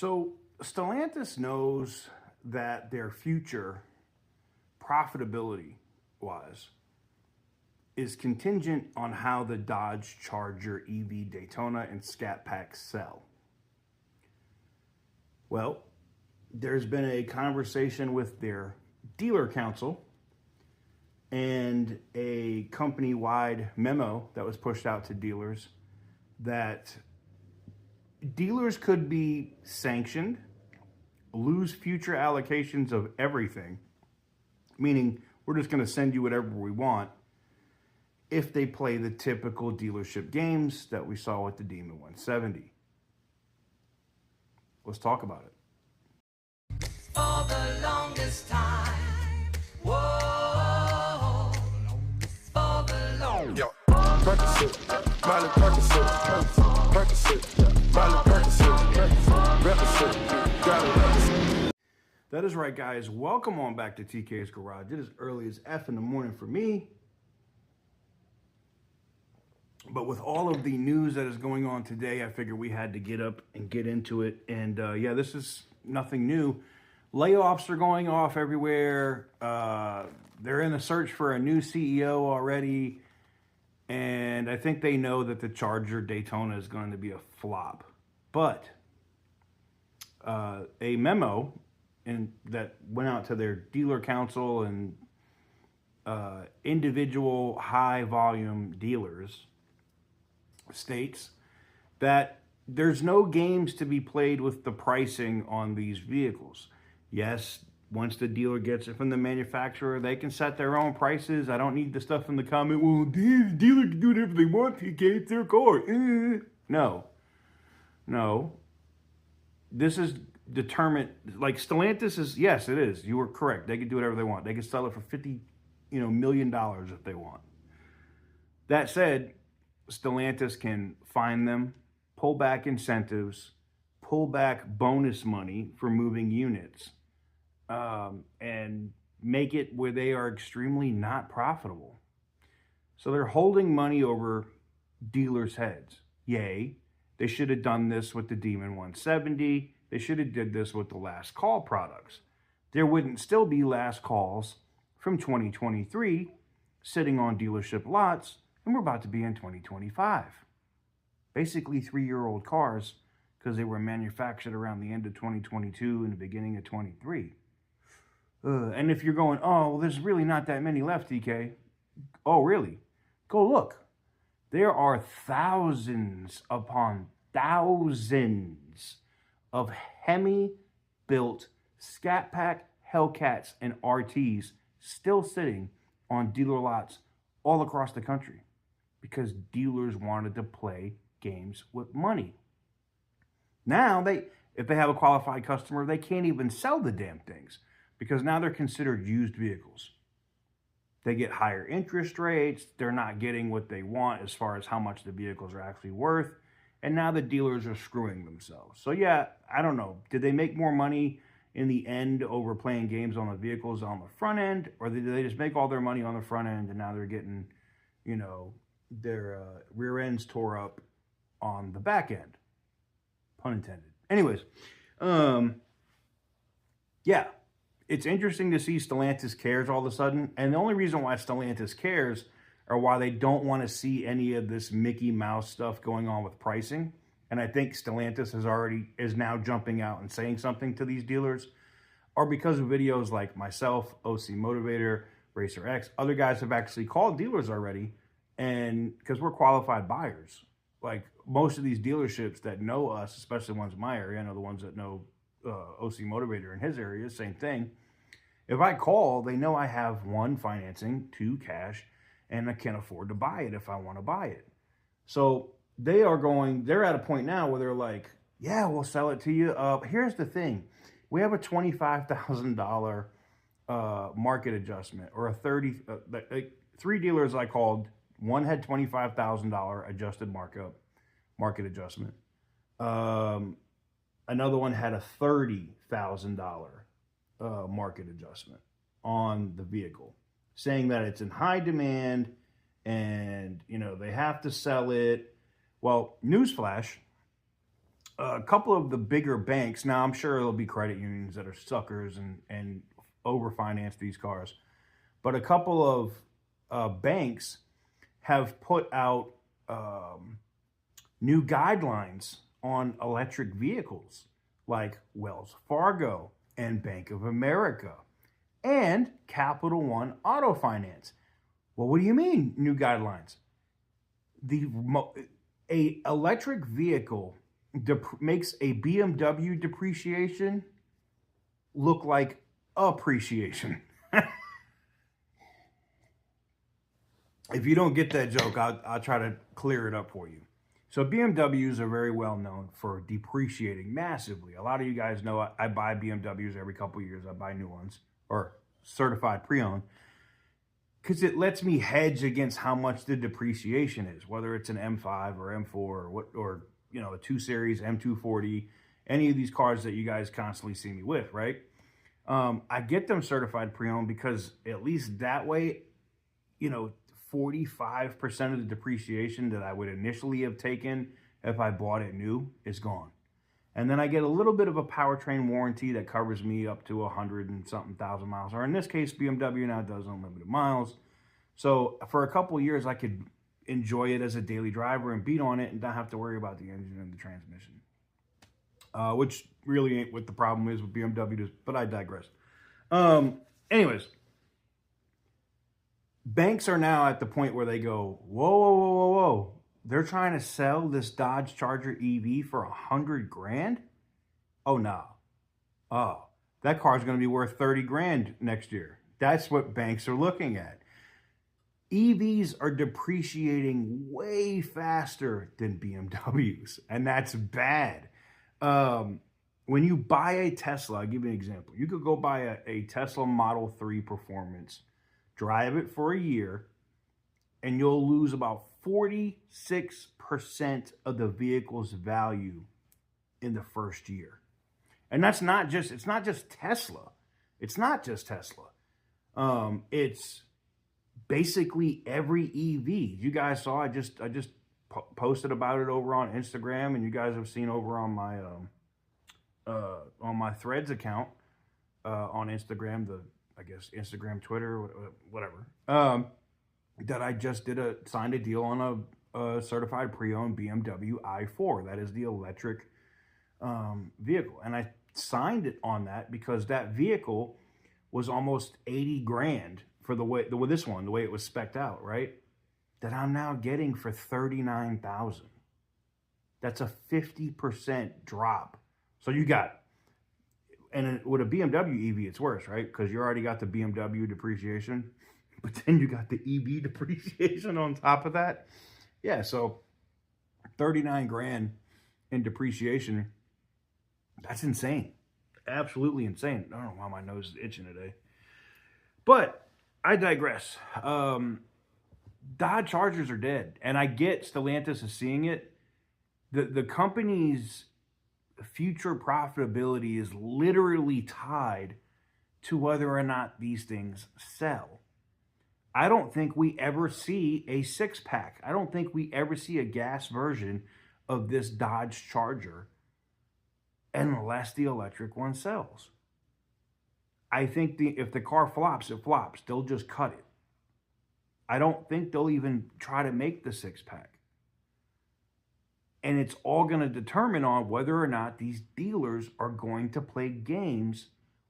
So Stellantis knows that their future profitability wise is contingent on how the Dodge Charger EV Daytona and Scat Pack sell. Well, there's been a conversation with their dealer council and a company-wide memo that was pushed out to dealers that dealers could be sanctioned, lose future allocations of everything, meaning we're just going to send you whatever we want if they play the typical dealership games that we saw with the Demon 170. Let's talk about it. For the longest time, whoa, for the longest. Yo, Percocet, Miley Percocet, Percocet, Miley Percocet, Represent, got it represent. That is right, guys. Welcome on back to TK's Garage. It is early as F in the morning for me. But with all of the news that is going on today, I figured we had to get up and get into it. And yeah, this is nothing new. Layoffs are going off everywhere. They're in a search for a new CEO already. And I think they know that the Charger Daytona is going to be a flop. But a memo that went out to their dealer council and individual high volume dealers states that there's no games to be played with the pricing on these vehicles. Yes, once the dealer gets it from the manufacturer, they can set their own prices. I don't need the stuff in the comment, well, the dealer can do whatever they want, TK, it's their car. No. This is determined, like Stellantis is, yes, it is. You were correct. They can do whatever they want. They can sell it for $50 million if they want. That said, Stellantis can fine them, pull back incentives, pull back bonus money for moving units, and make it where they are extremely not profitable. So they're holding money over dealers' heads. Yay, they should have done this with the Demon 170. They should have did this with the Last Call products. There wouldn't still be Last Calls from 2023 sitting on dealership lots, and we're about to be in 2025. Basically 3-year-old cars because they were manufactured around the end of 2022 and the beginning of 23. And if you're going, oh, well, there's really not that many left, DK. Oh, really? Go look. There are thousands upon thousands of Hemi-built Scat Pack, Hellcats, and RTs still sitting on dealer lots all across the country because dealers wanted to play games with money. Now, if they have a qualified customer, they can't even sell the damn things because now they're considered used vehicles. They get higher interest rates. They're not getting what they want as far as how much the vehicles are actually worth. And now the dealers are screwing themselves. So yeah, I don't know. Did they make more money in the end over playing games on the vehicles on the front end? Or did they just make all their money on the front end and now they're getting, their rear ends tore up on the back end? Pun intended. Anyways, yeah, it's interesting to see Stellantis cares all of a sudden. And the only reason why Stellantis cares or why they don't want to see any of this Mickey Mouse stuff going on with pricing. And I think Stellantis is now jumping out and saying something to these dealers, or because of videos like myself, OC Motivator, Racer X, other guys have actually called dealers already, and because we're qualified buyers. Like most of these dealerships that know us, especially ones in my area, I know the ones that know OC Motivator in his area, same thing. If I call, they know I have 1, financing, 2, cash, and I can afford to buy it if I want to buy it. So they're at a point now where they're like, yeah, we'll sell it to you. Here's the thing. We have a $25,000 market adjustment, or a 3 dealers I called. One had $25,000 adjusted market adjustment. Another one had a $30,000 market adjustment on the vehicle, saying that it's in high demand and, they have to sell it. Well, newsflash, a couple of the bigger banks, now I'm sure there'll be credit unions that are suckers and overfinance these cars, but a couple of banks have put out new guidelines on electric vehicles, like Wells Fargo and Bank of America and Capital One Auto Finance. Well, what do you mean new guidelines? A electric vehicle makes a BMW depreciation look like appreciation. If you don't get that joke, I'll try to clear it up for you. So BMWs are very well known for depreciating massively. A lot of you guys know I buy BMWs every couple of years. I buy new ones or certified pre-owned because it lets me hedge against how much the depreciation is, whether it's an M5 or M4 or a 2 Series M240, any of these cars that you guys constantly see me with, right? I get them certified pre-owned because at least that way, 45% of the depreciation that I would initially have taken if I bought it new is gone. And then I get a little bit of a powertrain warranty that covers me up to 100 and something thousand miles. Or in this case, BMW now does unlimited miles. So for a couple of years, I could enjoy it as a daily driver and beat on it and not have to worry about the engine and the transmission. Which really ain't what the problem is with BMW, but I digress. Anyways, banks are now at the point where they go, whoa, whoa, whoa, whoa, whoa. They're trying to sell this Dodge Charger EV for $100,000? Oh, no. Oh, that car's going to be worth $30,000 next year. That's what banks are looking at. EVs are depreciating way faster than BMWs, and that's bad. When you buy a Tesla, I'll give you an example. You could go buy a Tesla Model 3 Performance, drive it for a year, and you'll lose about 46% of the vehicle's value in the first year. And it's not just Tesla. It's not just Tesla. It's basically every EV. You guys saw, I just posted about it over on Instagram, and you guys have seen over on my Threads account on Instagram, Instagram, Twitter, whatever. That I just signed a deal on a certified pre-owned BMW i4. That is the electric vehicle, and I signed it on that because that vehicle was almost $80,000 for the way it was spec'd out, right? That I'm now getting for $39,000. That's a 50% drop. So you got, and with a BMW EV, it's worse, right? Because you already got the BMW depreciation, but then you got the EV depreciation on top of that. Yeah, so $39,000 in depreciation. That's insane. Absolutely insane. I don't know why my nose is itching today. But I digress. Dodge Chargers are dead. And I get Stellantis is seeing it. The company's future profitability is literally tied to whether or not these things sell. I don't think we ever see a 6-pack. I don't think we ever see a gas version of this Dodge Charger unless the electric one sells. I think if the car flops, it flops. They'll just cut it. I don't think they'll even try to make the 6-pack. And it's all going to determine on whether or not these dealers are going to play games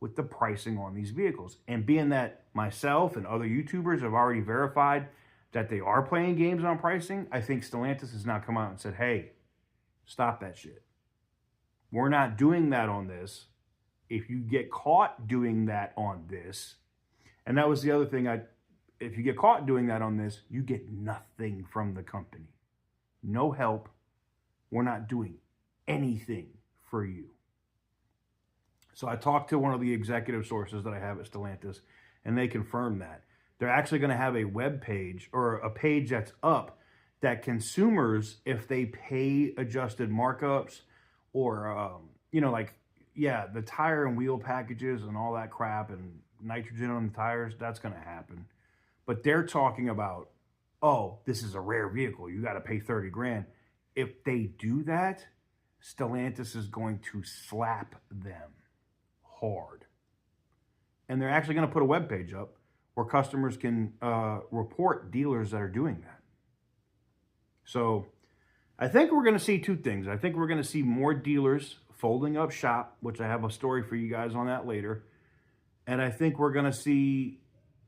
with the pricing on these vehicles. And being that myself and other YouTubers have already verified that they are playing games on pricing, I think Stellantis has now come out and said, hey, stop that shit. We're not doing that on this. If you get caught doing that on this, and that was the other thing, if you get caught doing that on this, you get nothing from the company. No help. We're not doing anything for you. So I talked to one of the executive sources that I have at Stellantis, and they confirmed that. They're actually going to have a web page or a page that's up that consumers, if they pay adjusted markups or, the tire and wheel packages and all that crap and nitrogen on the tires, that's going to happen. But they're talking about, oh, this is a rare vehicle. You got to pay $30,000. If they do that, Stellantis is going to slap them hard. And they're actually going to put a webpage up where customers can report dealers that are doing that. So I think we're going to see two things. I think we're going to see more dealers folding up shop, which I have a story for you guys on that later. And I think we're going to see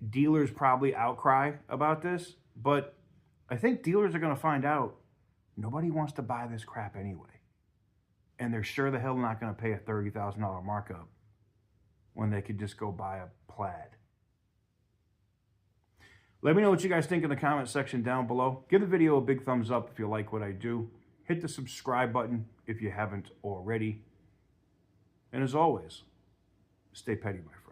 dealers probably outcry about this. But I think dealers are going to find out nobody wants to buy this crap anyway. And they're sure the hell not going to pay a $30,000 markup when they could just go buy a Plaid. Let me know what you guys think in the comment section down below. Give the video a big thumbs up if you like what I do. Hit the subscribe button if you haven't already. And as always, stay petty, my friend.